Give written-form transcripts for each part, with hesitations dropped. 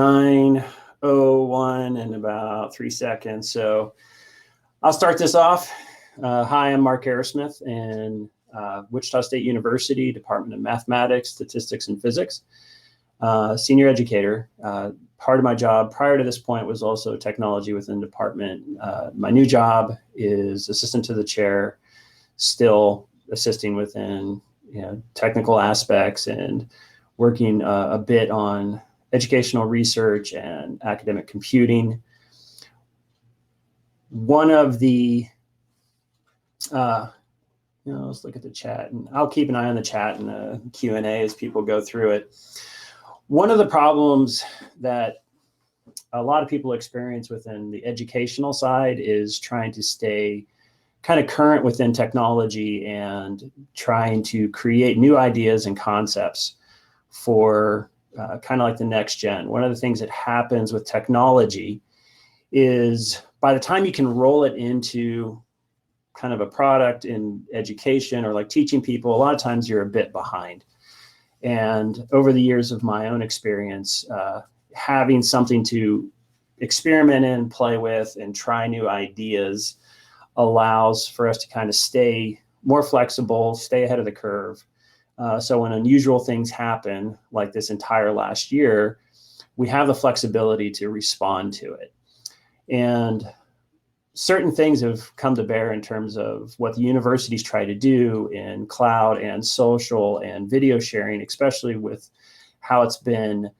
9:01 in about 3 seconds. So I'll start this off. Hi, I'm Mark Arrowsmith in Wichita State University, Department of Mathematics, Statistics, and Physics. Senior educator. Part of my job prior to this point was also technology within the department. My new job is assistant to the chair, still assisting within technical aspects and working a bit on educational research and academic computing. One of the, let's look at the chat, and I'll keep an eye on the chat and the Q&A as people go through it. One of the problems that a lot of people experience within the educational side is trying to stay kind of current within technology and trying to create new ideas and concepts for kind of like the next gen. One of the things that happens with technology is by the time you can roll it into kind of a product in education or like teaching people, a lot of times you're a bit behind. And over the years of my own experience, having something to experiment in, play with, and try new ideas allows for us to kind of stay more flexible, stay ahead of the curve. So when unusual things happen, like this entire last year, we have the flexibility to respond to it. And certain things have come to bear in terms of what the universities try to do in cloud and social and video sharing, especially with how it's been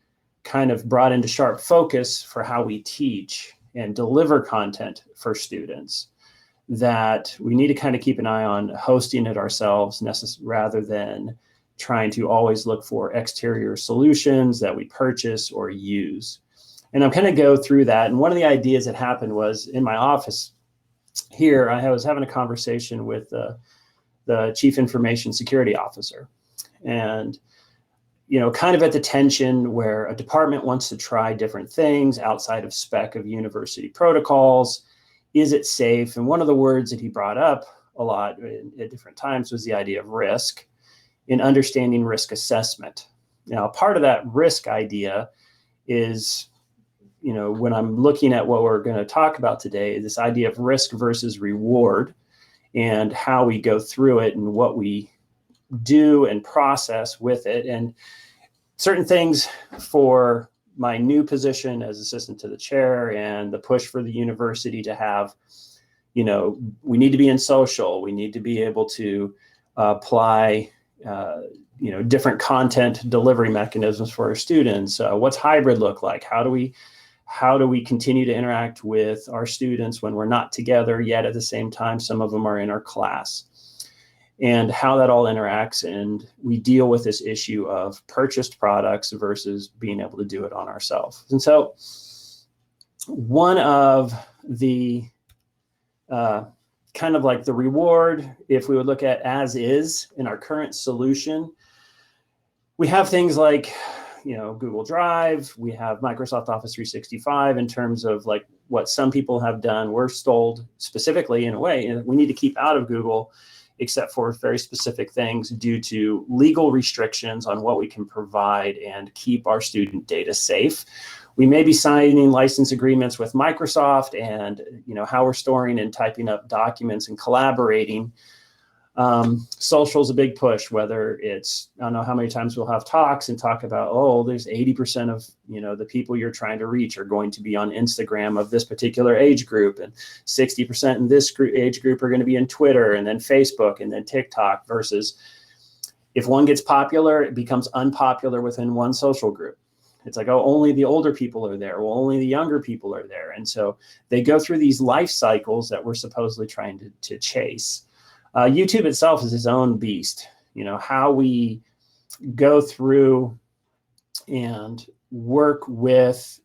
kind of brought into sharp focus for how we teach and deliver content for students, that we need to kind of keep an eye on hosting it ourselves rather than trying to always look for exterior solutions that we purchase or use. And I'm going to go through that. And one of the ideas that happened was in my office here, I was having a conversation with the Chief Information Security Officer. And, kind of at the tension where a department wants to try different things outside of spec of university protocols. Is it safe? And one of the words that he brought up a lot at different times was the idea of risk in understanding risk assessment. Now, part of that risk idea is, when I'm looking at what we're going to talk about today, this idea of risk versus reward and how we go through it and what we do and process with it. And certain things for my new position as assistant to the chair and the push for the university to have, we need to be in social, we need to be able to apply different content delivery mechanisms for our students. What's hybrid look like? How do we continue to interact with our students when we're not together yet at the same time? Some of them are in our class, and how that all interacts. And we deal with this issue of purchased products versus being able to do it on ourselves. And so one of the kind of like the reward, if we would look at as is in our current solution, we have things like, Google Drive, we have Microsoft Office 365 in terms of like what some people have done. We're told specifically in a way, and we need to keep out of Google except for very specific things due to legal restrictions on what we can provide and keep our student data safe. We may be signing license agreements with Microsoft and how we're storing and typing up documents and collaborating. Social is a big push, whether it's, I don't know how many times we'll have talks and talk about, there's 80% of, the people you're trying to reach are going to be on Instagram of this particular age group, and 60% in this age group are going to be in Twitter and then Facebook and then TikTok, versus if one gets popular, it becomes unpopular within one social group. It's like, only the older people are there. Well, only the younger people are there. And so they go through these life cycles that we're supposedly trying to chase. YouTube itself is its own beast. How we go through and work with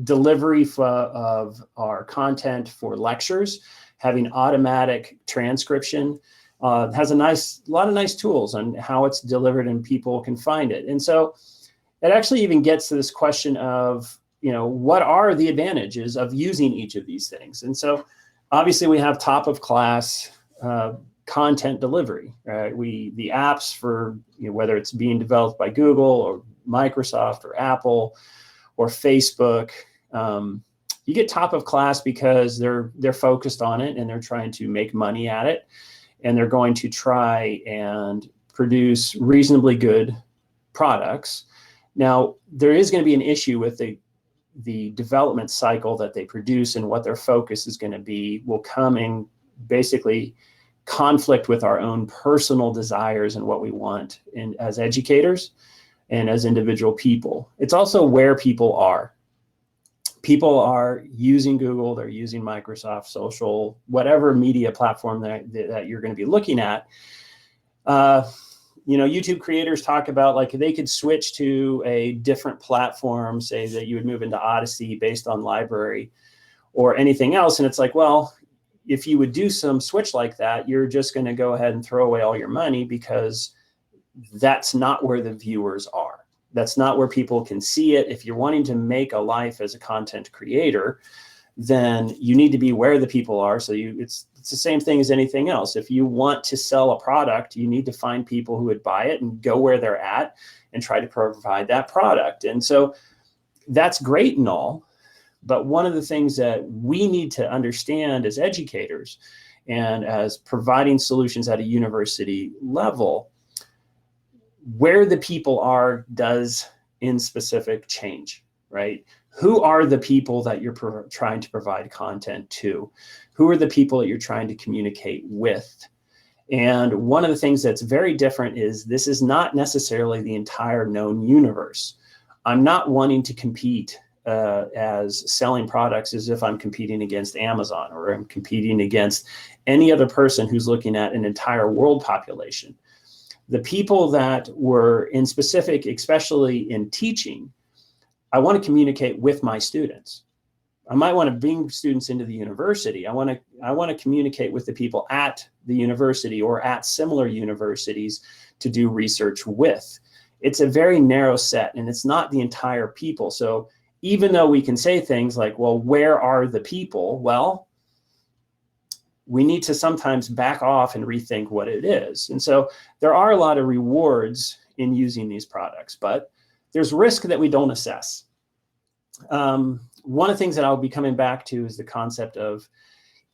delivery of our content for lectures, having automatic transcription, has a lot of nice tools on how it's delivered and people can find it. And so it actually even gets to this question of, what are the advantages of using each of these things? And so obviously we have top of class content delivery, right? The apps for, whether it's being developed by Google or Microsoft or Apple, or Facebook. You get top of class because they're focused on it and they're trying to make money at it, and they're going to try and produce reasonably good products. Now, there is going to be an issue with the development cycle that they produce, and what their focus is going to be will come in basically conflict with our own personal desires and what we want as educators and as individual people. It's also where people are. People are using Google, they're using Microsoft Social, whatever media platform that you're going to be looking at. YouTube creators talk about, like, they could switch to a different platform, say that you would move into Odyssey based on library or anything else. And it's like, well, if you would do some switch like that, you're just going to go ahead and throw away all your money, because that's not where the viewers are. That's not where people can see it. If you're wanting to make a life as a content creator, then you need to be where the people are. So it's the same thing as anything else. If you want to sell a product, you need to find people who would buy it and go where they're at and try to provide that product. And so that's great and all. But one of the things that we need to understand as educators and as providing solutions at a university level, where the people are does in specific change, right? Who are the people that you're trying to provide content to? Who are the people that you're trying to communicate with? And one of the things that's very different is this is not necessarily the entire known universe. I'm not wanting to compete as selling products as if I'm competing against Amazon, or I'm competing against any other person who's looking at an entire world population. The people that were in specific, especially in teaching, I want to communicate with my students. I might want to bring students into the university. I want to communicate with the people at the university or at similar universities to do research with. It's a very narrow set, and it's not the entire people. So even though we can say things like, well, where are the people? Well, we need to sometimes back off and rethink what it is. And so there are a lot of rewards in using these products, but there's risk that we don't assess. One of the things that I'll be coming back to is the concept of,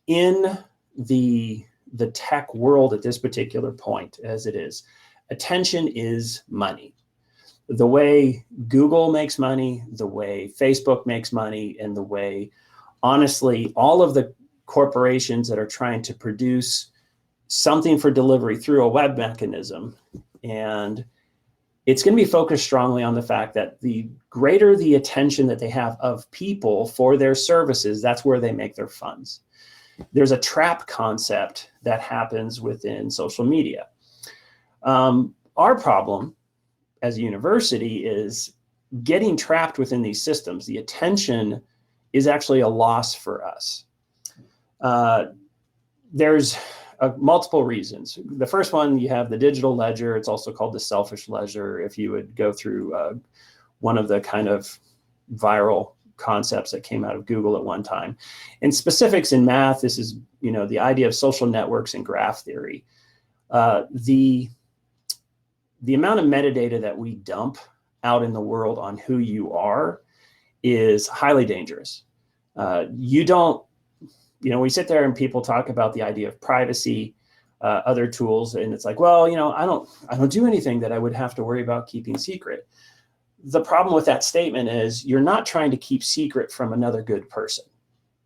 in the tech world at this particular point, as it is, attention is money. The way Google makes money, the way Facebook makes money, and the way, honestly, all of the corporations that are trying to produce something for delivery through a web mechanism. And it's going to be focused strongly on the fact that the greater the attention that they have of people for their services, that's where they make their funds. There's a trap concept that happens within social media. Our problem as a university is getting trapped within these systems. The attention is actually a loss for us. There's multiple reasons. The first one, you have the digital ledger. It's also called the selfish ledger. If you would go through one of the kind of viral concepts that came out of Google at one time. In specifics in math, this is, the idea of social networks and graph theory. The amount of metadata that we dump out in the world on who you are is highly dangerous. We sit there and people talk about the idea of privacy, other tools, and it's like, well, I don't do anything that I would have to worry about keeping secret. The problem with that statement is you're not trying to keep secret from another good person,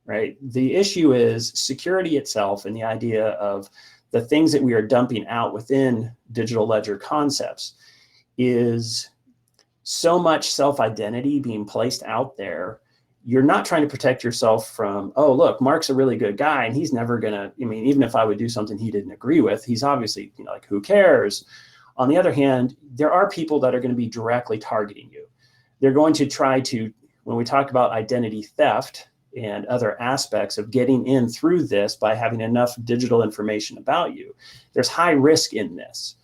right? The issue is security itself, and the idea of the things that we are dumping out within digital ledger concepts is so much self-identity being placed out there. You're not trying to protect yourself from, oh, look, Mark's a really good guy and he's never gonna, even if I would do something he didn't agree with, he's obviously, like, who cares? On the other hand, there are people that are going to be directly targeting you. They're going to try to, when we talk about identity theft and other aspects of getting in through this by having enough digital information about you, there's high risk in this.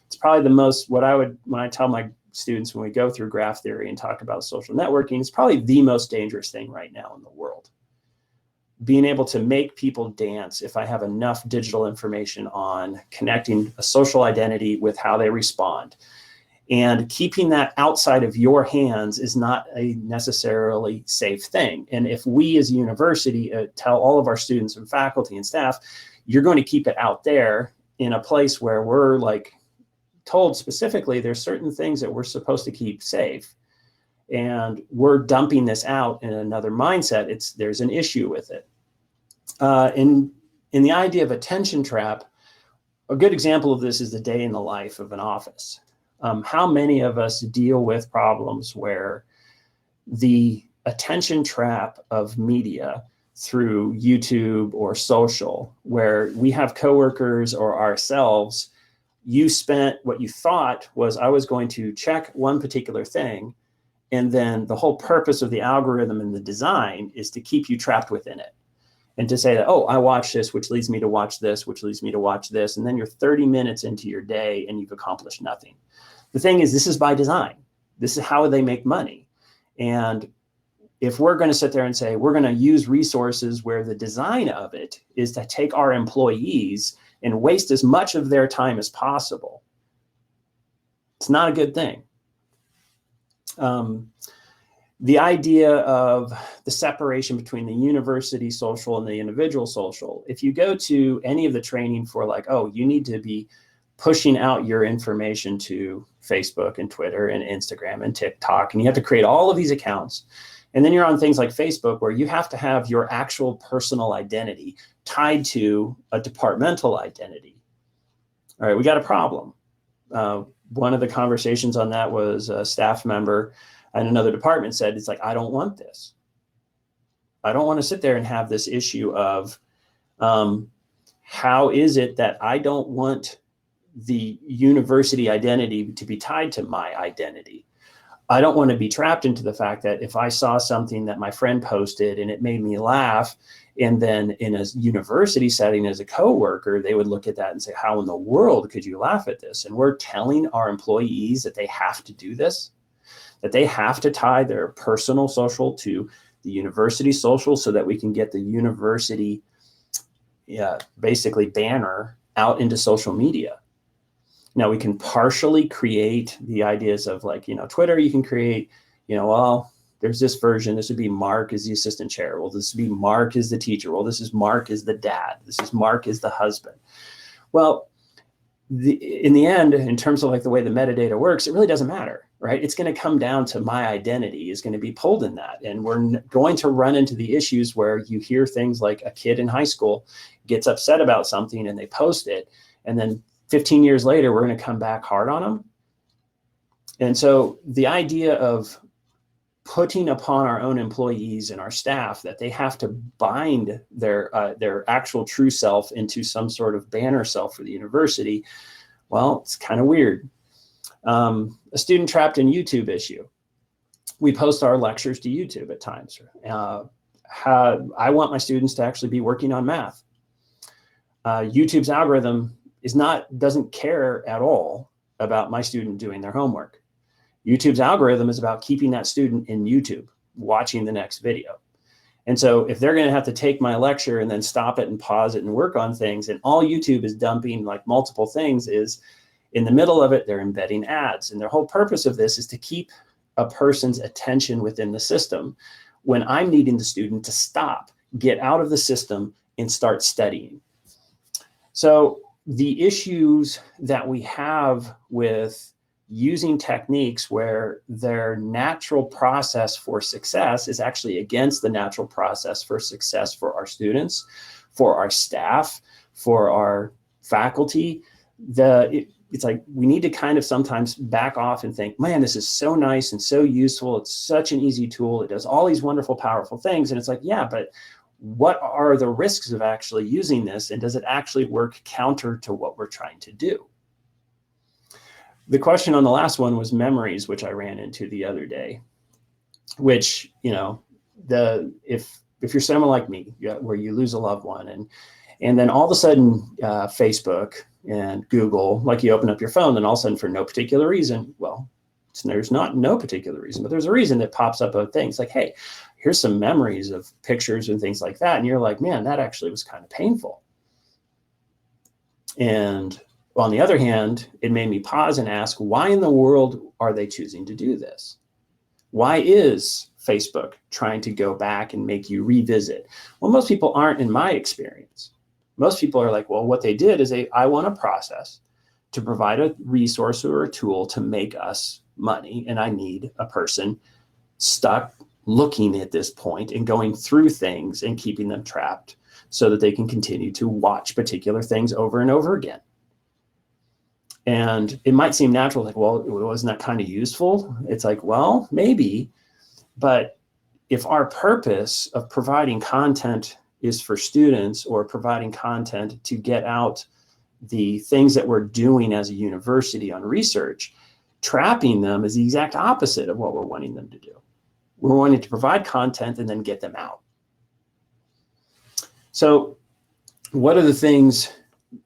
It's probably the most, when I tell my students when we go through graph theory and talk about social networking, it's probably the most dangerous thing right now in the world. Being able to make people dance if I have enough digital information on connecting a social identity with how they respond. And keeping that outside of your hands is not a necessarily safe thing. And if we as a university tell all of our students and faculty and staff, you're going to keep it out there in a place where we're like told specifically there's certain things that we're supposed to keep safe, and we're dumping this out in another mindset, there's an issue with it. In the idea of attention trap, a good example of this is the day in the life of an office. How many of us deal with problems where the attention trap of media through YouTube or social, where we have coworkers or ourselves, you spent what you thought was, I was going to check one particular thing, and then the whole purpose of the algorithm and the design is to keep you trapped within it. And to say that, oh, I watch this, which leads me to watch this, which leads me to watch this. And then you're 30 minutes into your day and you've accomplished nothing. The thing is, this is by design. This is how they make money. And if we're going to sit there and say, we're going to use resources where the design of it is to take our employees and waste as much of their time as possible, it's not a good thing. The idea of the separation between the university social and the individual social, if you go to any of the training for like, oh, you need to be pushing out your information to Facebook and Twitter and Instagram and TikTok, and you have to create all of these accounts. And then you're on things like Facebook where you have to have your actual personal identity tied to a departmental identity. All right, we got a problem. One of the conversations on that was a staff member in another department said, it's like, I don't want this. I don't want to sit there and have this issue of how is it that I don't want the university identity to be tied to my identity. I don't want to be trapped into the fact that if I saw something that my friend posted and it made me laugh, and then in a university setting as a coworker, they would look at that and say, how in the world could you laugh at this? And we're telling our employees that they have to do this, that they have to tie their personal social to the university social so that we can get the university basically banner out into social media. Now we can partially create the ideas of like, Twitter, you can create, well, there's this version, this would be Mark as the assistant chair. Well, this would be Mark as the teacher. Well, this is Mark as the dad. This is Mark as the husband. Well, in the end, in terms of like the way the metadata works, it really doesn't matter, right? It's going to come down to my identity is going to be pulled in that. And we're going to run into the issues where you hear things like a kid in high school gets upset about something and they post it. And then 15 years later, we're going to come back hard on them. And so the idea of putting upon our own employees and our staff that they have to bind their actual true self into some sort of banner self for the university, well, it's kind of weird. A student trapped in YouTube issue. We post our lectures to YouTube at times. I want my students to actually be working on math. YouTube's algorithm doesn't care at all about my student doing their homework. YouTube's algorithm is about keeping that student in YouTube, watching the next video. And so if they're going to have to take my lecture and then stop it and pause it and work on things, and all YouTube is dumping like multiple things is in the middle of it, they're embedding ads. And their whole purpose of this is to keep a person's attention within the system when I'm needing the student to stop, get out of the system and start studying. So the issues that we have with using techniques where their natural process for success is actually against the natural process for success for our students, for our staff, for our faculty, it's like we need to kind of sometimes back off and think, man, this is so nice and so useful. It's such an easy tool. It does all these wonderful, powerful things. And it's like, yeah, but what are the risks of actually using this? And does it actually work counter to what we're trying to do? The question on the last one was memories, which I ran into the other day, which, if you're someone like me, where you lose a loved one and then all of a sudden Facebook and Google, like you open up your phone, then all of a sudden for no particular reason, well, there's not no particular reason, but there's a reason that pops up of things like, hey, here's some memories of pictures and things like that. And you're like, man, that actually was kind of painful. And On the other hand, it made me pause and ask, why in the world are they choosing to do this? Why is Facebook trying to go back and make you revisit? Well, most people aren't, in my experience. Most people are like, well, what they did is I want a process to provide a resource or a tool to make us money, and I need a person stuck looking at this point and going through things and keeping them trapped so that they can continue to watch particular things over and over again. And it might seem natural, like, well, wasn't that kind of useful? It's like, well, maybe, but if our purpose of providing content is for students or providing content to get out the things that we're doing as a university on research, trapping them is the exact opposite of what we're wanting them to do. We're wanting to provide content and then get them out. So what are the things,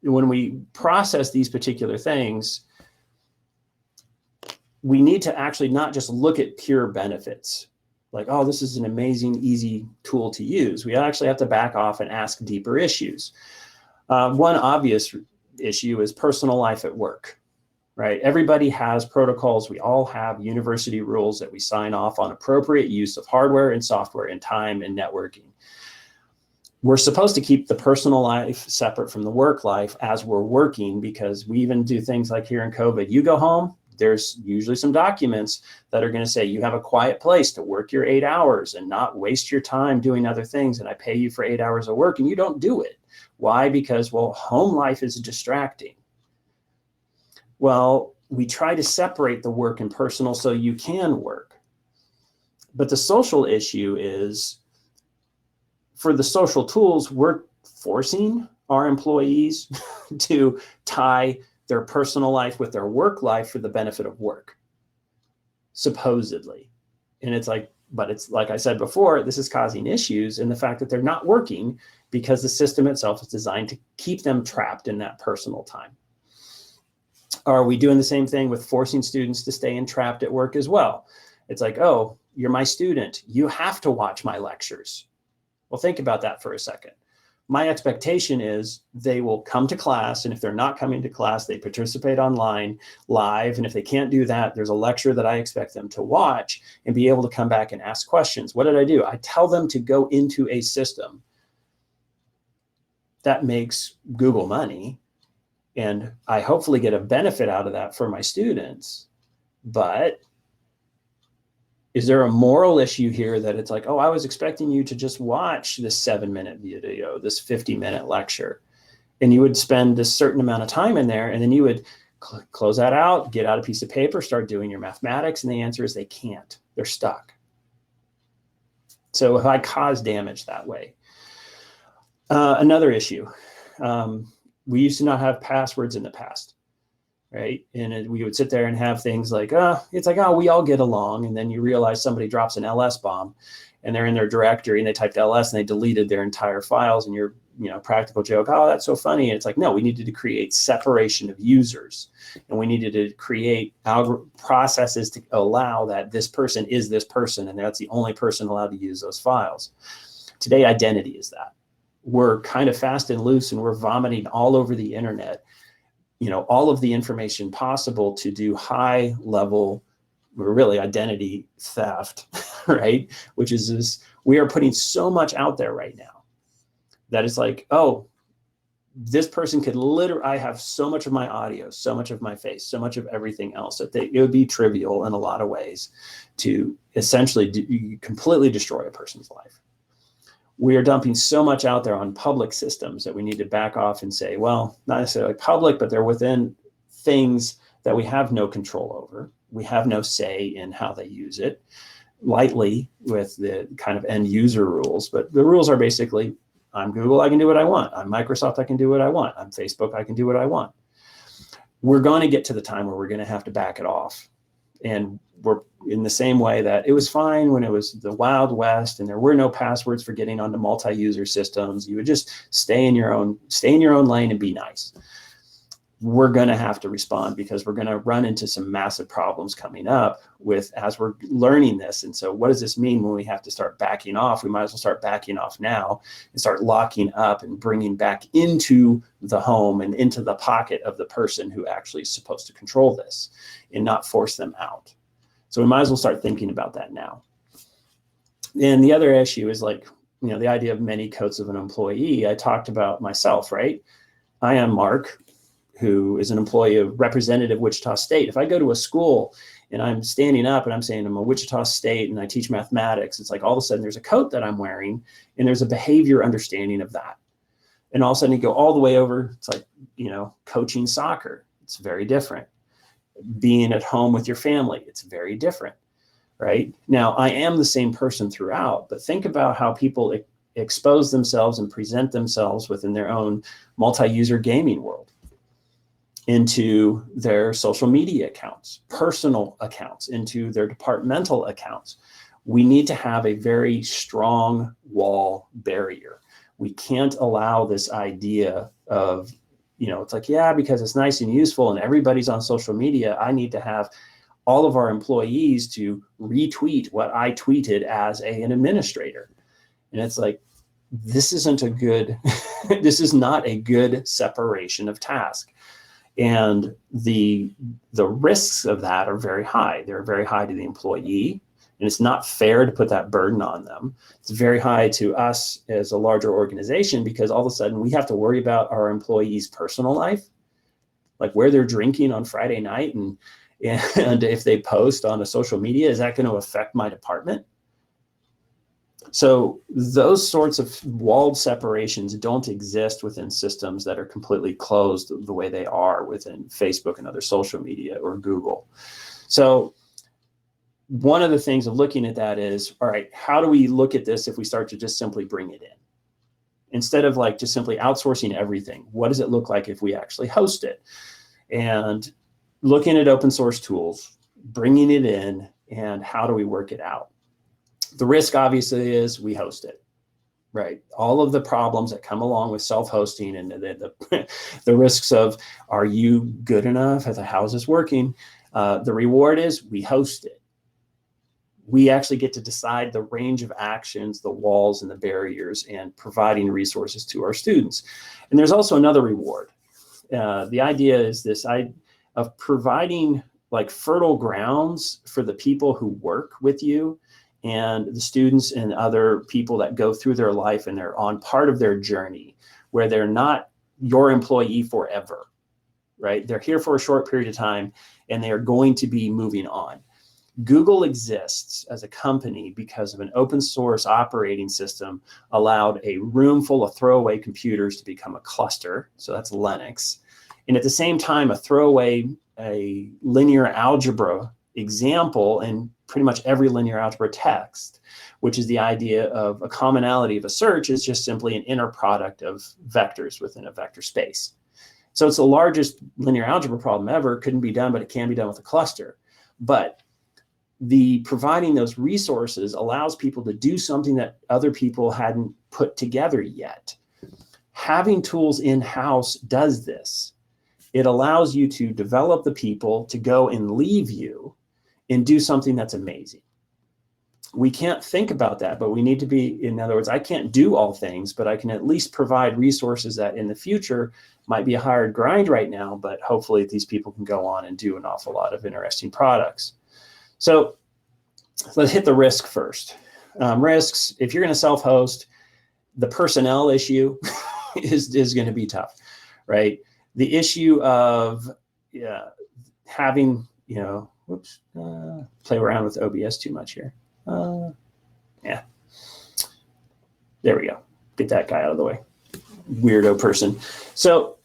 when we process these particular things, we need to actually not just look at pure benefits. Like, oh, this is an amazing, easy tool to use. We actually have to back off and ask deeper issues. One obvious issue is personal life at work, right? Everybody has protocols. We all have university rules that we sign off on appropriate use of hardware and software and time and networking. We're supposed to keep the personal life separate from the work life as we're working, because we even do things like here in COVID, you go home, there's usually some documents that are going to say you have a quiet place to work your 8 hours and not waste your time doing other things. And I pay you for 8 hours of work and you don't do it. Why? Because, well, home life is distracting. Well, we try to separate the work and personal so you can work. But the social issue is, for the social tools, we're forcing our employees to tie their personal life with their work life for the benefit of work, supposedly. And it's like, but it's like I said before, this is causing issues in the fact that they're not working because the system itself is designed to keep them trapped in that personal time. Are we doing the same thing with forcing students to stay entrapped at work as well? It's like, oh, you're my student, you have to watch my lectures. Well, think about that for a second. My expectation is they will come to class, and if they're not coming to class, they participate online live. And if they can't do that, there's a lecture that I expect them to watch and be able to come back and ask questions. What did I do? I tell them to go into a system that makes Google money, and I hopefully get a benefit out of that for my students. But is there a moral issue here that it's like, oh, I was expecting you to just watch this 7-minute video, this 50-minute lecture, and you would spend this certain amount of time in there, and then you would close that out, get out a piece of paper, start doing your mathematics, and the answer is they can't. They're stuck. So if I cause damage that way. Another issue, we used to not have passwords in the past. Right. And we would sit there and have things like, it's like, oh, we all get along. And then you realize somebody drops an LS bomb and they're in their directory and they typed LS and they deleted their entire files. And your, practical joke, oh, that's so funny. And it's like, no, we needed to create separation of users, and we needed to create processes to allow that this person is this person, and that's the only person allowed to use those files. Today, identity is that. We're kind of fast and loose, and we're vomiting all over the internet all of the information possible to do high level, really identity theft, right? Which is this, we are putting so much out there right now that it's like, oh, this person could literally, I have so much of my audio, so much of my face, so much of everything else that it would be trivial in a lot of ways to essentially completely destroy a person's life. We are dumping so much out there on public systems that we need to back off and say, well, not necessarily public, but they're within things that we have no control over. We have no say in how they use it, lightly with the kind of end user rules. But the rules are basically, I'm Google, I can do what I want. I'm Microsoft, I can do what I want. I'm Facebook, I can do what I want. We're going to get to the time where we're going to have to back it off. And we're in the same way that it was fine when it was the Wild West and there were no passwords for getting onto multi-user systems. You would just stay in your own lane and be nice. we're going to have to respond, because we're going to run into some massive problems coming up as we're learning this. And so what does this mean when we have to start backing off? We might as well start backing off now and start locking up and bringing back into the home and into the pocket of the person who actually is supposed to control this, and not force them out. So we might as well start thinking about that now. And the other issue is, like, the idea of many coats of an employee. I talked about myself, right? I am Mark, who is an employee of Representative Wichita State. If I go to a school and I'm standing up and I'm saying I'm a Wichita State and I teach mathematics, it's like all of a sudden there's a coat that I'm wearing and there's a behavior understanding of that. And all of a sudden you go all the way over, it's like, coaching soccer. It's very different. Being at home with your family, it's very different, right? Now, I am the same person throughout, but think about how people expose themselves and present themselves within their own multi-user gaming world, into their social media accounts, personal accounts, into their departmental accounts. We need to have a very strong wall barrier. We can't allow this idea of, it's like, yeah, because it's nice and useful and everybody's on social media, I need to have all of our employees to retweet what I tweeted as an administrator. And it's like, this isn't a good, this is not a good separation of task. And the risks of that are very high. They're very high to the employee, and it's not fair to put that burden on them. It's very high to us as a larger organization, because all of a sudden we have to worry about our employees' personal life, like where they're drinking on Friday night, and if they post on a social media, is that going to affect my department? So those sorts of walled separations don't exist within systems that are completely closed the way they are within Facebook and other social media or Google. So one of the things of looking at that is, all right, how do we look at this if we start to just simply bring it in? Instead of like just simply outsourcing everything, what does it look like if we actually host it? And looking at open source tools, bringing it in, and how do we work it out? The risk obviously is we host it, right? All of the problems that come along with self-hosting, and the risks of, are you good enough? How's this working? The reward is we host it. We actually get to decide the range of actions, the walls and the barriers, and providing resources to our students. And there's also another reward. The idea is this of providing like fertile grounds for the people who work with you, and the students and other people that go through their life and they're on part of their journey, where they're not your employee forever, right? They're here for a short period of time and they are going to be moving on. Google exists as a company because of an open source operating system allowed a room full of throwaway computers to become a cluster. So that's Linux. And at the same time, a linear algebra example in pretty much every linear algebra text, which is the idea of a commonality of a search is just simply an inner product of vectors within a vector space. So it's the largest linear algebra problem ever. Couldn't be done, but it can be done with a cluster. But providing those resources allows people to do something that other people hadn't put together yet. Having tools in-house does this. It allows you to develop the people to go and leave you and do something that's amazing. We can't think about that, but we need to be, in other words, I can't do all things, but I can at least provide resources that in the future might be a hard grind right now, but hopefully these people can go on and do an awful lot of interesting products. So let's hit the risk first. Risks, if you're going to self-host, the personnel issue is going to be tough, right? The issue of having, play around with OBS too much here. Yeah, there we go. Get that guy out of the way. Weirdo person. So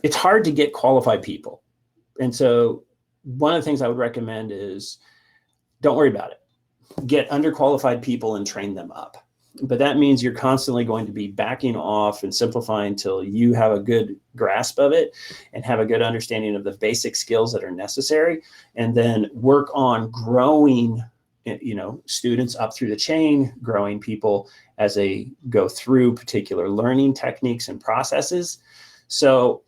it's hard to get qualified people. And so one of the things I would recommend is don't worry about it. Get underqualified people and train them up. But that means you're constantly going to be backing off and simplifying until you have a good grasp of it and have a good understanding of the basic skills that are necessary, and then work on growing, students up through the chain, growing people as they go through particular learning techniques and processes So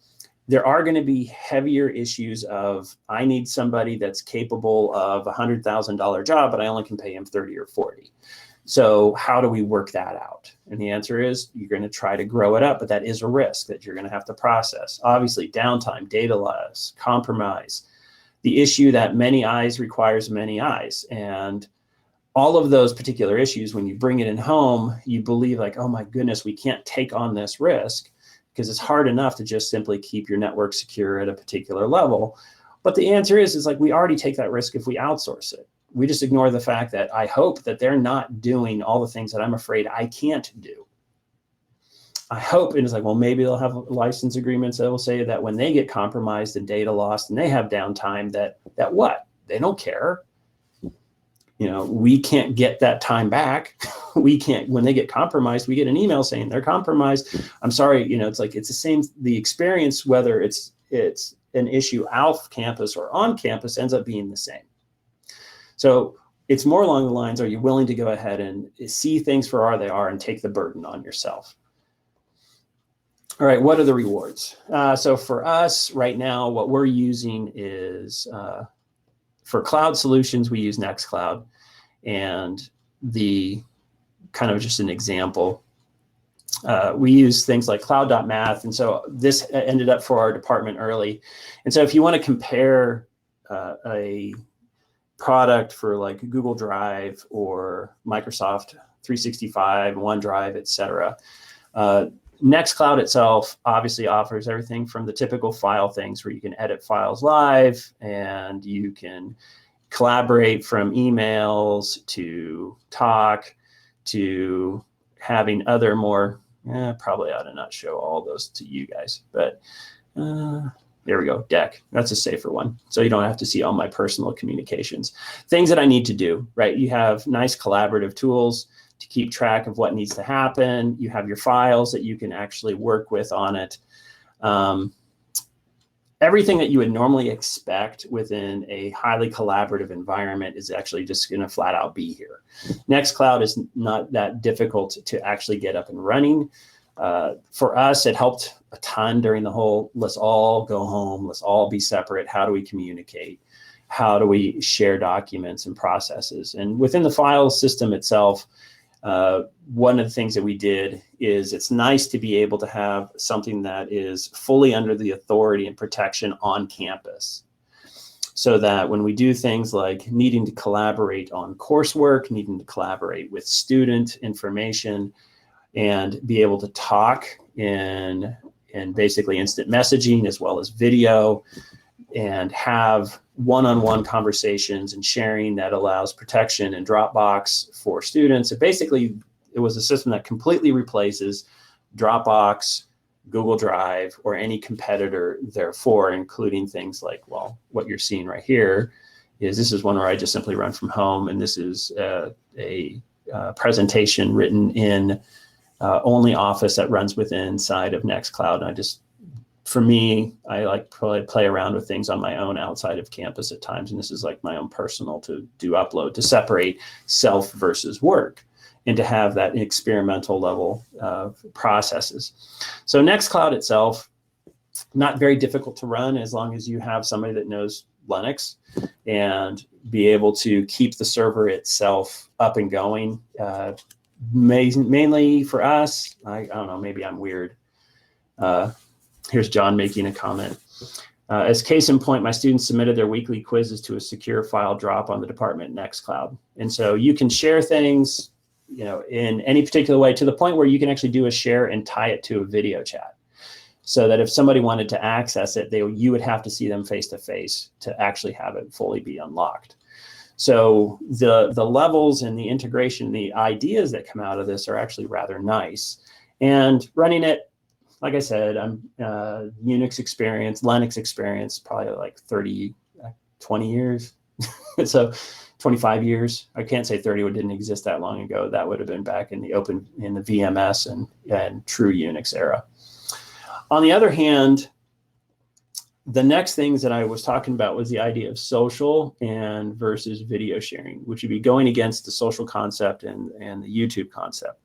there are going to be heavier issues of, I need somebody that's capable of $100,000 job, but I only can pay him 30 or 40. So how do we work that out? And the answer is you're going to try to grow it up, but that is a risk that you're going to have to process. Obviously, downtime, data loss, compromise, the issue that many eyes requires many eyes. And all of those particular issues, when you bring it in home, you believe like, oh my goodness, we can't take on this risk, because it's hard enough to just simply keep your network secure at a particular level. But the answer is like, we already take that risk if we outsource it. We just ignore the fact that I hope that they're not doing all the things that I'm afraid I can't do. I hope it is like, well, maybe they'll have license agreements that will say that when they get compromised and data lost and they have downtime, that what? They don't care. You know, we can't get that time back. We can't, when they get compromised, we get an email saying they're compromised. I'm sorry, you know, it's like, it's the same, the experience, whether it's an issue off campus or on campus, ends up being the same. So it's more along the lines, are you willing to go ahead and see things for what they are and take the burden on yourself? All right, what are the rewards? So for us right now, what we're using is, for cloud solutions, we use Nextcloud, and the kind of just an example, we use things like cloud.math. And so this ended up for our department early. And so if you want to compare a product for like Google Drive or Microsoft 365, OneDrive, et cetera, Nextcloud itself obviously offers everything from the typical file things where you can edit files live and you can collaborate, from emails to talk to having other more, probably ought to not show all those to you guys, but there we go, deck. That's a safer one. So you don't have to see all my personal communications. Things that I need to do, right? You have nice collaborative tools to keep track of what needs to happen. You have your files that you can actually work with on it. Everything that you would normally expect within a highly collaborative environment is actually just going to flat out be here. Nextcloud is not that difficult to actually get up and running. For us, it helped a ton during the whole, let's all go home, let's all be separate. How do we communicate? How do we share documents and processes? And within the file system itself, one of the things that we did is, it's nice to be able to have something that is fully under the authority and protection on campus, so that when we do things like needing to collaborate on coursework, needing to collaborate with student information, and be able to talk in basically instant messaging as well as video, and have one-on-one conversations and sharing that allows protection and Dropbox for students. It basically, it was a system that completely replaces Dropbox, Google Drive, or any competitor therefore, including things like, well, what you're seeing right here is, this is one where I just simply run from home, and this is a presentation written in only Office that runs within inside of Nextcloud. And I just, for me, I like play around with things on my own outside of campus at times. And this is like my own personal to do upload, to separate self versus work, and to have that experimental level of processes. So Nextcloud itself, not very difficult to run as long as you have somebody that knows Linux and be able to keep the server itself up and going. Mainly for us, I don't know, maybe I'm weird. Here's John making a comment. As case in point, my students submitted their weekly quizzes to a secure file drop on the department Nextcloud. And so you can share things, you know, in any particular way, to the point where you can actually do a share and tie it to a video chat. So that if somebody wanted to access it, you would have to see them face to face to actually have it fully be unlocked. So the levels and the integration, the ideas that come out of this are actually rather nice. And running it, like I said, I'm Unix experience, Linux experience, probably like 20 years. So 25 years. I can't say 30, it didn't exist that long ago. That would have been back in the VMS and true Unix era. On the other hand, the next things that I was talking about was the idea of social and versus video sharing, which would be going against the social concept and the YouTube concept.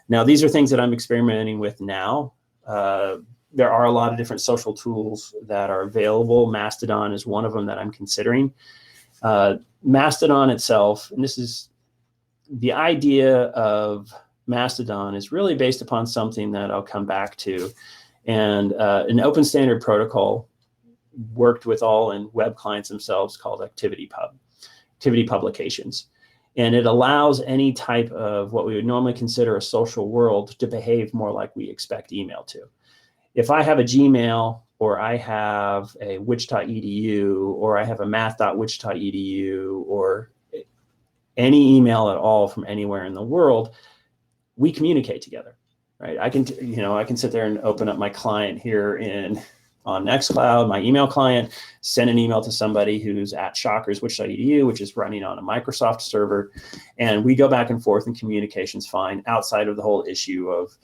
Now, these are things that I'm experimenting with now. there are a lot of different social tools that are available. Mastodon is one of them that I'm considering. Mastodon itself, and this is the idea of Mastodon, is really based upon something that I'll come back to. And an open standard protocol worked with all in web clients themselves called activity publications. And it allows any type of what we would normally consider a social world to behave more like we expect email to. If I have a Gmail, or I have a which.edu, or I have a math.which.edu, or any email at all from anywhere in the world, we communicate together, right? I can sit there and open up my client here on Nextcloud, my email client, send an email to somebody who's at Shockers which.edu, which is running on a Microsoft server, and we go back and forth, and communication's fine, outside of the whole issue of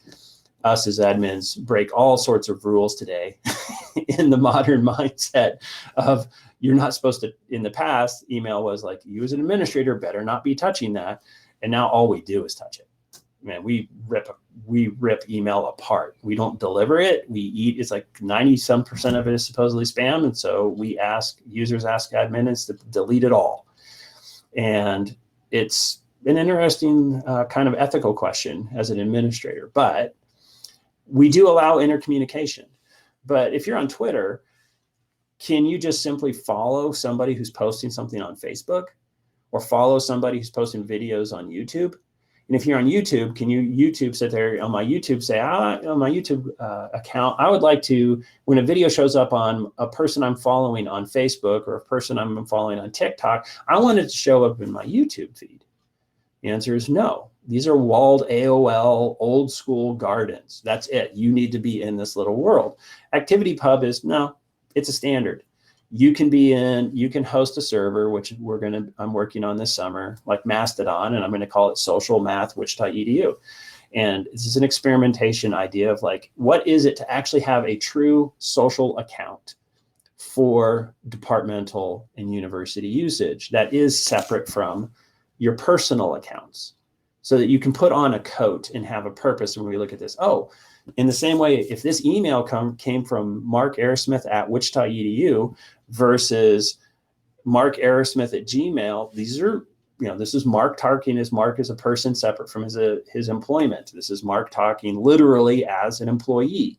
us as admins break all sorts of rules today in the modern mindset of you're not supposed to. In the past, email was like, you as an administrator better not be touching that, and now all we do is touch it. Man, we rip email apart. We don't deliver it. We eat. It's like 90% of it is supposedly spam, and so users ask admins to delete it all. And it's an interesting kind of ethical question as an administrator, but we do allow intercommunication. But if you're on Twitter, can you just simply follow somebody who's posting something on Facebook, or follow somebody who's posting videos on YouTube? And if you're on YouTube, can you sit there on my YouTube, say, on my YouTube account, I would like to, when a video shows up on a person I'm following on Facebook or a person I'm following on TikTok, I want it to show up in my YouTube feed? The answer is no. These are walled AOL old school gardens. That's it. You need to be in this little world. ActivityPub is, no, it's a standard. You can host a server, which I'm working on this summer, like Mastodon, and I'm going to call it social math which.edu. And this is an experimentation idea of like, what is it to actually have a true social account for departmental and university usage that is separate from your personal accounts, so that you can put on a coat and have a purpose when we look at this. Oh, in the same way, if this email came from Mark Aerosmith at which.edu versus Mark Aerosmith at Gmail, these are, this is Mark talking as Mark as a person separate from his employment. This is Mark talking literally as an employee.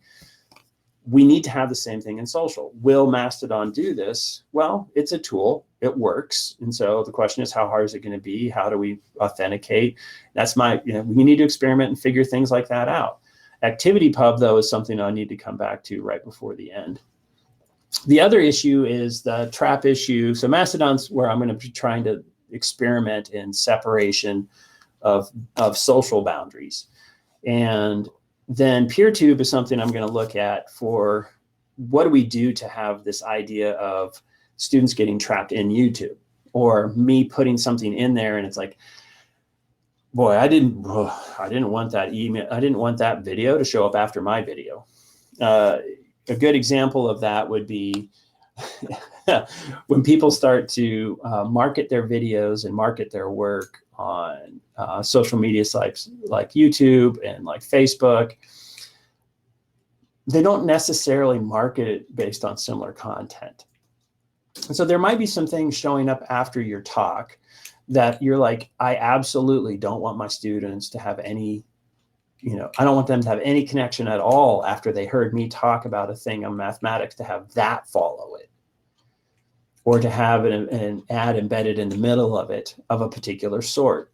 We need to have the same thing in social. Will Mastodon do this? Well, it's a tool. It works. And so the question is, how hard is it going to be? How do we authenticate? That's we need to experiment and figure things like that out. ActivityPub, though, is something I need to come back to right before the end. The other issue is the trap issue. So Mastodon's where I'm going to be trying to experiment in separation of social boundaries. And then PeerTube is something I'm going to look at for what do we do to have this idea of students getting trapped in YouTube, or me putting something in there and it's like, boy, I didn't want that email. I didn't want that video to show up after my video. A good example of that would be when people start to market their videos and market their work on social media sites like YouTube and like Facebook. They don't necessarily market it based on similar content. And so there might be some things showing up after your talk that you're like, I absolutely don't want my students to have any, I don't want them to have any connection at all after they heard me talk about a thing on mathematics, to have that follow it, or to have an ad embedded in the middle of it of a particular sort,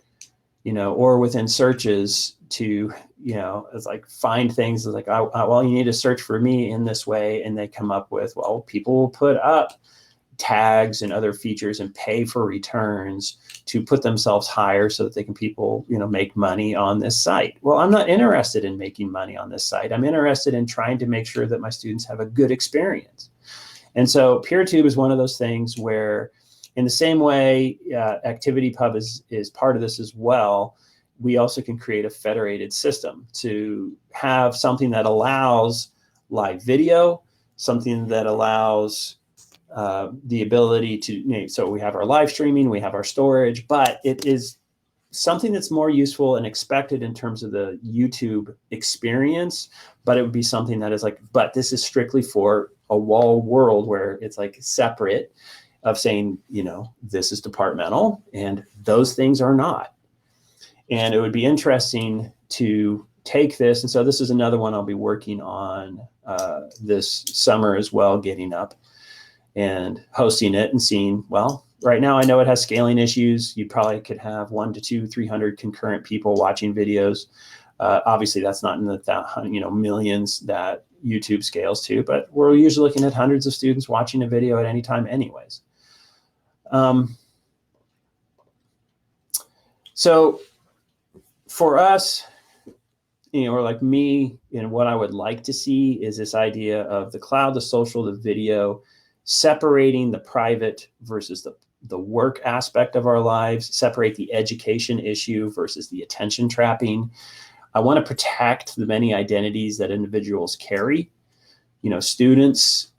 or within searches to, it's like find things like, well, you need to search for me in this way. And they come up with, well, people will put up tags and other features and pay for returns to put themselves higher so that they can make money on this site. Well, I'm not interested in making money on this site. I'm interested in trying to make sure that my students have a good experience. And so PeerTube is one of those things where, in the same way ActivityPub is part of this as well, we also can create a federated system to have something that allows live video, something that allows the ability to, so we have our live streaming, we have our storage, but it is something that's more useful and expected in terms of the YouTube experience, but it would be something that is like, but this is strictly for a wall world where it's like separate of saying, you know, this is departmental and those things are not. And it would be interesting to take this. And so this is another one I'll be working on this summer as well, getting up and hosting it and seeing, well, right now I know it has scaling issues. You probably could have 1 to 2, 300 concurrent people watching videos. Obviously that's not in the millions that YouTube scales to, but we're usually looking at hundreds of students watching a video at any time anyways. So for us, you know, or like me, you know, what I would like to see is this idea of the cloud, the social, the video, separating the private versus the work aspect of our lives, separate the education issue versus the attention trapping. I want to protect the many identities that individuals carry. You know, students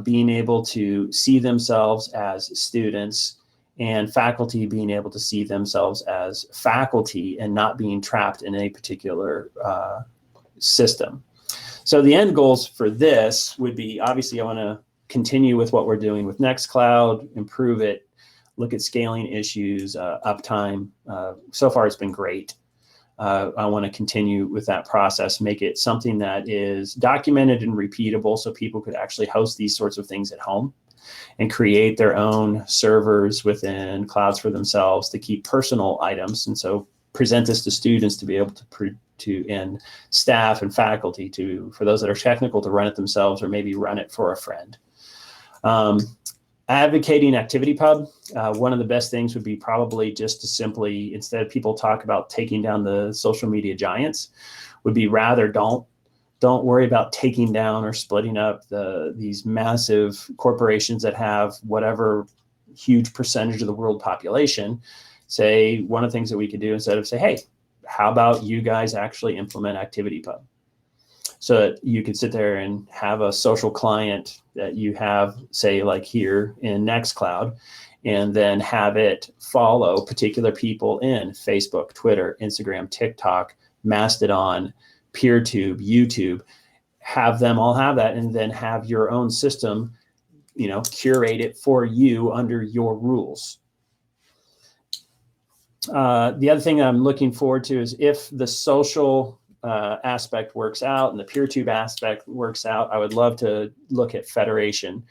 being able to see themselves as students, and faculty being able to see themselves as faculty and not being trapped in a particular system. So the end goals for this would be, obviously, I want to continue with what we're doing with Nextcloud, improve it, look at scaling issues, uptime. So far, it's been great. I want to continue with that process, make it something that is documented and repeatable so people could actually host these sorts of things at home and create their own servers within clouds for themselves to keep personal items. And so present this to students to be able to and staff and faculty to, for those that are technical, to run it themselves or maybe run it for a friend. Advocating ActivityPub, one of the best things would be probably just to simply, instead of people talk about taking down the social media giants, would be rather don't worry about taking down or splitting up these massive corporations that have whatever huge percentage of the world population. Say, one of the things that we could do, instead of say, hey, how about you guys actually implement ActivityPub? So that you could sit there and have a social client that you have, say, like here in Nextcloud, and then have it follow particular people in Facebook, Twitter, Instagram, TikTok, Mastodon, PeerTube, YouTube, have them all have that, and then have your own system, you know, curate it for you under your rules. The other thing I'm looking forward to is if the social aspect works out and the PeerTube aspect works out, I would love to look at federation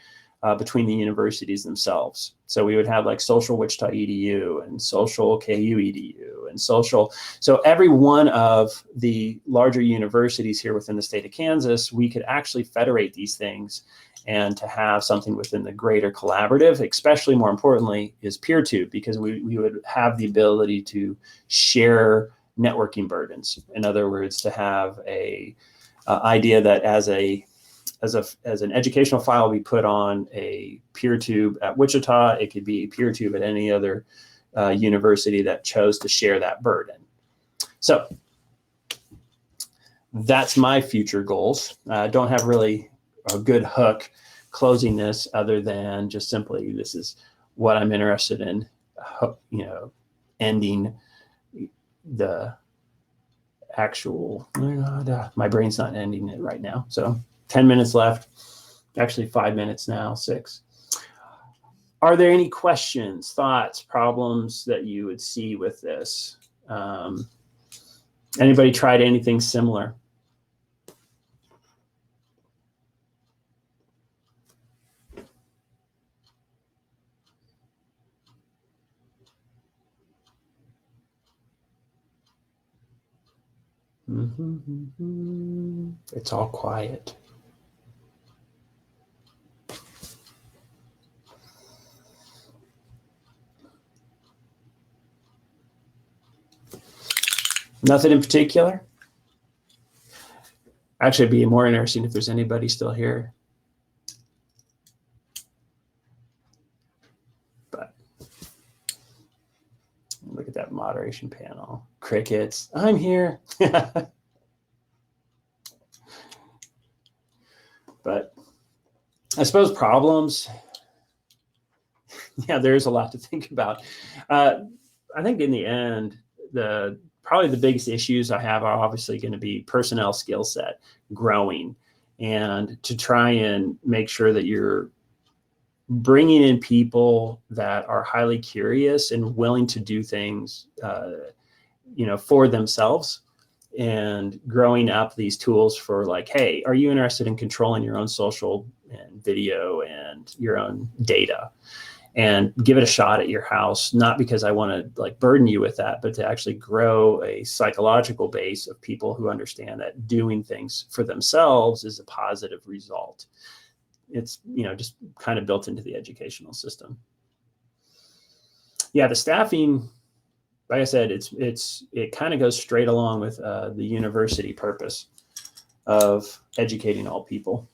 between the universities themselves. So we would have like social Wichita EDU and social KU EDU and social. So every one of the larger universities here within the state of Kansas, we could actually federate these things and to have something within the greater collaborative, especially more importantly, is PeerTube, because we would have the ability to share networking burdens. In other words, to have a idea that as an educational file we put on a PeerTube at Wichita, it could be a PeerTube at any other university that chose to share that burden. So that's my future goals. I don't have really a good hook closing this other than just simply, this is what I'm interested in, you know, ending the actual, my brain's not ending it right now. So 10 minutes left, actually 5 minutes now, 6. Are there any questions, thoughts, problems that you would see with this? Anybody tried anything similar? It's all quiet. Nothing in particular? Actually, it'd be more interesting if there's anybody still here. But look at that moderation panel. Crickets. I'm here. But I suppose problems, yeah, there's a lot to think about. I think in the end, probably the biggest issues I have are obviously going to be personnel skill set growing, and to try and make sure that you're bringing in people that are highly curious and willing to do things, for themselves, and growing up these tools for like, hey, are you interested in controlling your own social and video and your own data? And give it a shot at your house, not because I want to like burden you with that, but to actually grow a psychological base of people who understand that doing things for themselves is a positive result. It's, just kind of built into the educational system. Yeah, the staffing, like I said, it kind of goes straight along with the university purpose of educating all people.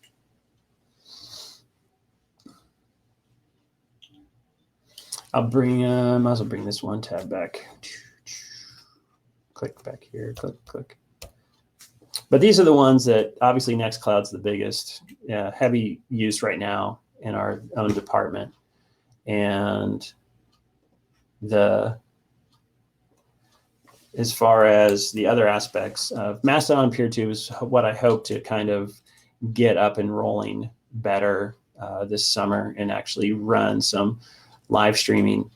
I'll bring, might as well bring this one tab back. Click back here, click. But these are the ones that obviously Nextcloud's the biggest, heavy use right now in our own department. And as far as the other aspects of Mastodon PeerTube is what I hope to kind of get up and rolling better this summer, and actually run some live streaming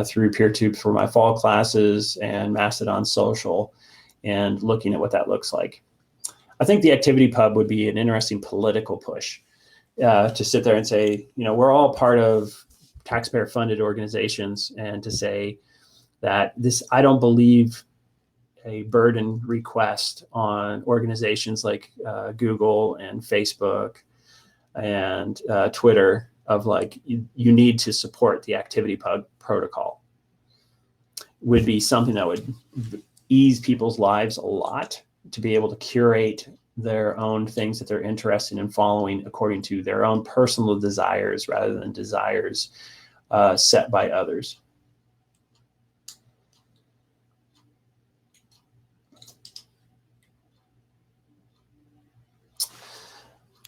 through PeerTube for my fall classes and Mastodon social, and looking at what that looks like. I think the Activity Pub would be an interesting political push to sit there and say, we're all part of taxpayer funded organizations, and to say that I don't believe a burden request on organizations like Google and Facebook and Twitter of like, you need to support the Activity Pub protocol, would be something that would ease people's lives a lot, to be able to curate their own things that they're interested in following according to their own personal desires, rather than desires set by others.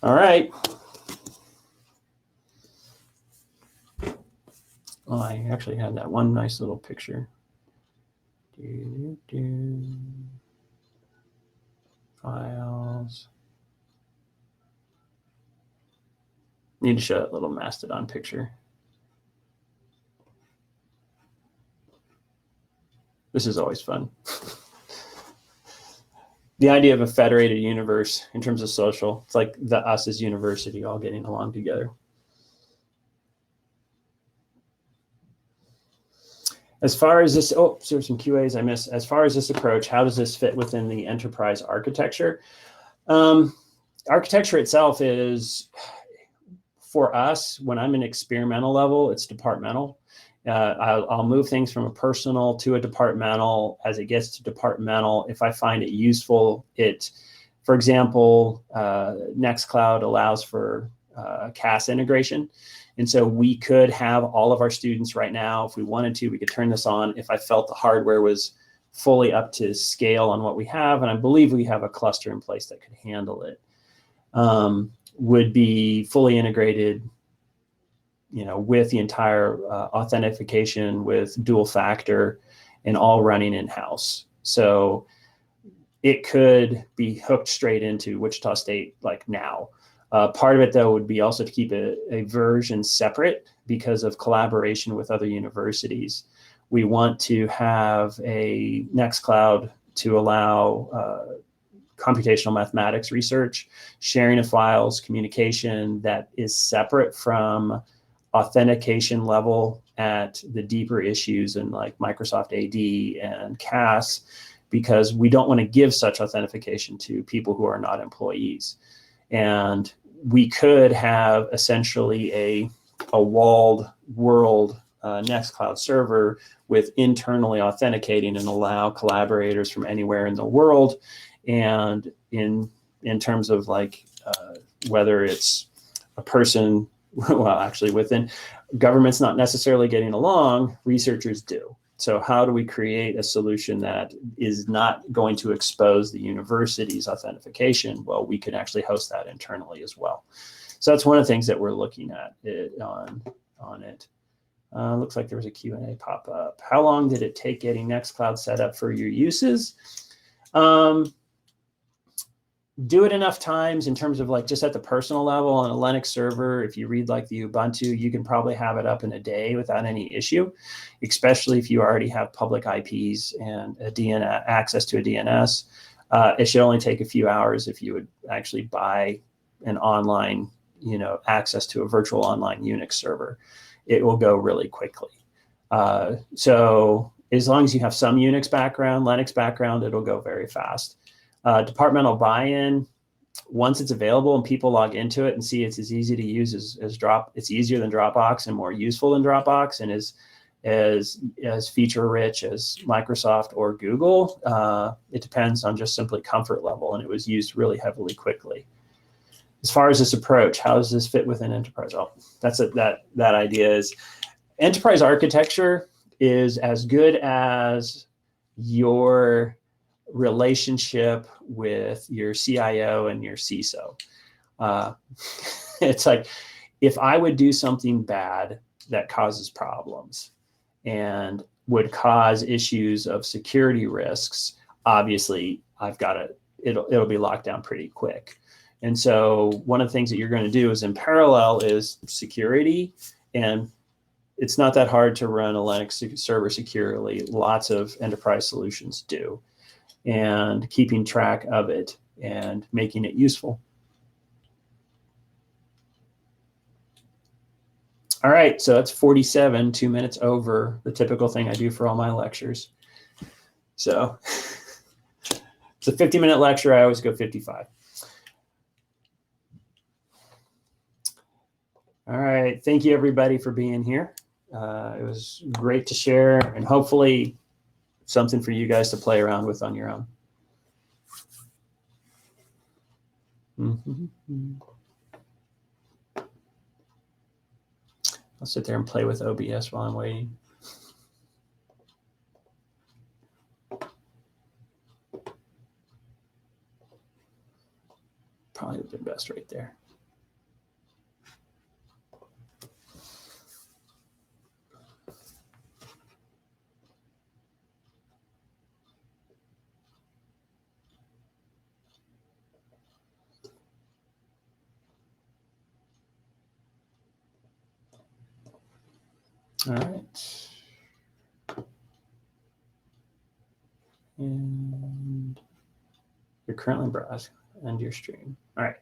All right. Well, I actually had that one nice little picture. Files. Need to show that little Mastodon picture. This is always fun. The idea of a federated universe in terms of social, it's like the us as university all getting along together. As far as this, so there's some QAs I missed. As far as this approach, how does this fit within the enterprise architecture? Architecture itself is, for us, when I'm in experimental level, it's departmental. I'll move things from a personal to a departmental. As it gets to departmental, if I find it useful, for example, Nextcloud allows for CAS integration. And so we could have all of our students right now, if we wanted to, we could turn this on if I felt the hardware was fully up to scale on what we have. And I believe we have a cluster in place that could handle it. Would be fully integrated, with the entire authentication with dual factor, and all running in-house. So it could be hooked straight into Wichita State like now. Part of it, though, would be also to keep a version separate because of collaboration with other universities. We want to have a Nextcloud to allow computational mathematics research, sharing of files, communication that is separate from authentication level at the deeper issues in like Microsoft AD and CAS, because we don't want to give such authentication to people who are not employees. And we could have essentially a walled world Nextcloud server with internally authenticating, and allow collaborators from anywhere in the world. And in terms of like whether it's a person, well, actually within government's not necessarily getting along, researchers do. So how do we create a solution that is not going to expose the university's authentication? Well, we can actually host that internally as well. So that's one of the things that we're looking at on it. Looks like there was a Q&A pop up. How long did it take getting Nextcloud set up for your uses? Do it enough times in terms of like just at the personal level on a Linux server. If you read like the Ubuntu, you can probably have it up in a day without any issue, especially if you already have public IPs and a DNS, access to a DNS. It should only take a few hours if you would actually buy an online, access to a virtual online Unix server. It will go really quickly. So as long as you have some Unix background, Linux background, it'll go very fast. Departmental buy-in, once it's available and people log into it and see it's as easy to use as it's easier than Dropbox and more useful than Dropbox and as feature rich as Microsoft or Google. It depends on just simply comfort level, and it was used really heavily quickly. As far as this approach, how does this fit within enterprise? Oh, that's that idea is enterprise architecture is as good as your relationship with your CIO and your CISO. It's like, if I would do something bad that causes problems and would cause issues of security risks, obviously it'll be locked down pretty quick. And so one of the things that you're going to do is in parallel is security, and it's not that hard to run a Linux server securely. Lots of enterprise solutions do. And keeping track of it and making it useful. All right, so that's 47, 2 minutes over the typical thing I do for all my lectures. So it's a 50-minute lecture. I always go 55. All right, thank you everybody for being here. It was great to share, and hopefully something for you guys to play around with on your own. I'll sit there and play with OBS while I'm waiting. Probably the best right there. All right. And you're currently browsing and your stream. All right.